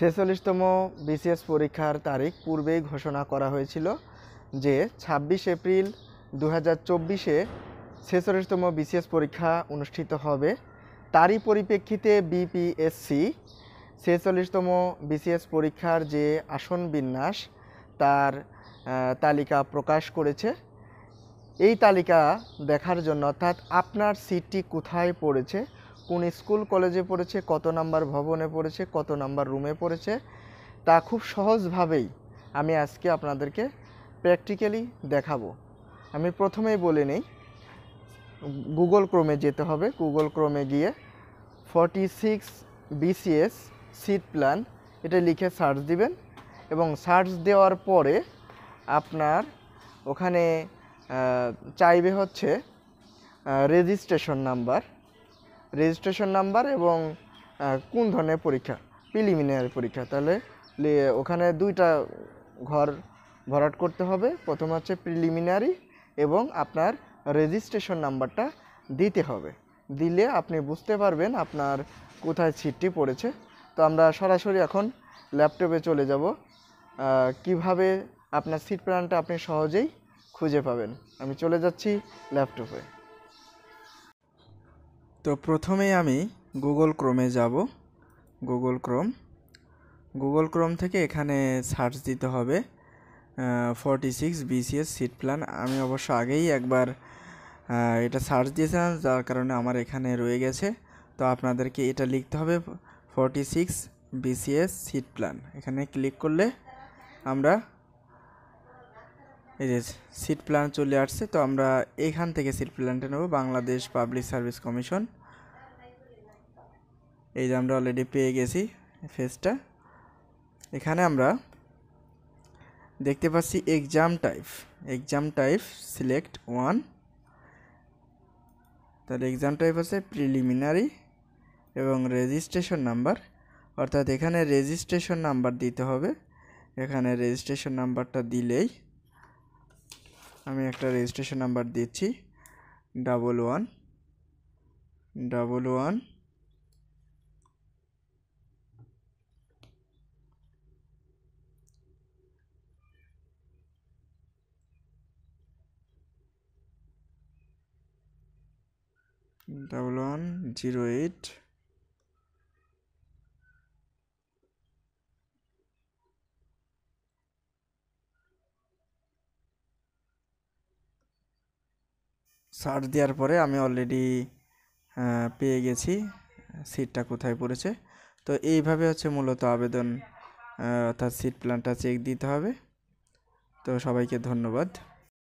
46তম BCS পরীক্ষার তারিখ পূর্বেই ঘোষণা করা হয়েছিল যে 26 এপ্রিল 2024-এ 46তম বিসিএস পরীক্ষা অনুষ্ঠিত হবে। তারই পরিপ্রেক্ষিতে বিপিএসসি 46তম বিসিএস পরীক্ষার যে আসন বিন্যাস তার তালিকা প্রকাশ করেছে। এই তালিকা দেখার জন্য অর্থাৎ আপনার সিটটি কোথায় পড়েছে, কোন স্কুল কলেজে পড়েছে, কত নাম্বার ভবনে পড়েছে, কত নাম্বার রুমে পড়েছে, তা খুব সহজভাবেই আমি আজকে আপনাদেরকে প্র্যাকটিক্যালি দেখাবো। আমি প্রথমেই বলে নেই, গুগল ক্রোমে যেতে হবে। গুগল ক্রোমে গিয়ে 46 বিসিএস সিট প্ল্যান এটা লিখে সার্চ দিবেন এবং সার্চ দেওয়ার পরে আপনার ওখানে চাইবে হচ্ছে রেজিস্ট্রেশন নাম্বার এবং কোন ধরনের পরীক্ষা, প্রিলিমিনারি পরীক্ষা। তাহলে ওখানে দুইটা ঘর ভরাট করতে হবে। প্রথম হচ্ছে প্রিলিমিনারি এবং আপনার রেজিস্ট্রেশন নাম্বারটা দিতে হবে। দিলে আপনি বুঝতে পারবেন আপনার কোথায় সিটটি পড়েছে। তো আমরা সরাসরি এখন ল্যাপটপে চলে যাব, কিভাবে আপনার সিট প্ল্যানটা আপনি সহজেই খুঁজে পাবেন। আমি চলে যাচ্ছি ল্যাপটপে। তো প্রথমেই আমি গুগল ক্রোমে যাব। গুগল ক্রোম থেকে এখানে সার্চ দিতে হবে 46 বিসিএস সিট প্ল্যান। আমি অবশ্য আগেই একবার এটা সার্চ দিয়েছিলাম, যার কারণে আমার এখানে রয়ে গেছে। তো আপনাদেরকে এটা লিখতে হবে 46 বিসিএস সিট প্ল্যান। এখানে ক্লিক করলে আমরা এই যে সিট প্ল্যান চলে আসছে। তো আমরা এখান থেকে সিট প্ল্যানটা নেব, বাংলাদেশ পাবলিক সার্ভিস কমিশন। এই যে আমরা অলরেডি পেয়ে গেছি ফেজটা। এখানে আমরা দেখতে পাচ্ছি এক্সাম টাইপ সিলেক্ট 1। তাহলে এক্সাম টাইপ আছে প্রিলিমিনারি এবং রেজিস্ট্রেশন নাম্বার, অর্থাৎ এখানে রেজিস্ট্রেশন নাম্বার দিতে হবে। এখানে রেজিস্ট্রেশন নাম্বারটা দিলেই আমি একটা রেজিস্ট্রেশন নাম্বার দিচ্ছি 1111 1108। সার্চ দেওয়ার পরে আমি অলরেডি পেয়ে গেছি সিটটা কোথায় পড়েছে। তো এইভাবে হচ্ছে মূলত আবেদন অর্থাৎ সিট প্ল্যানটা চেক দিতে হবে। তো সবাইকে ধন্যবাদ।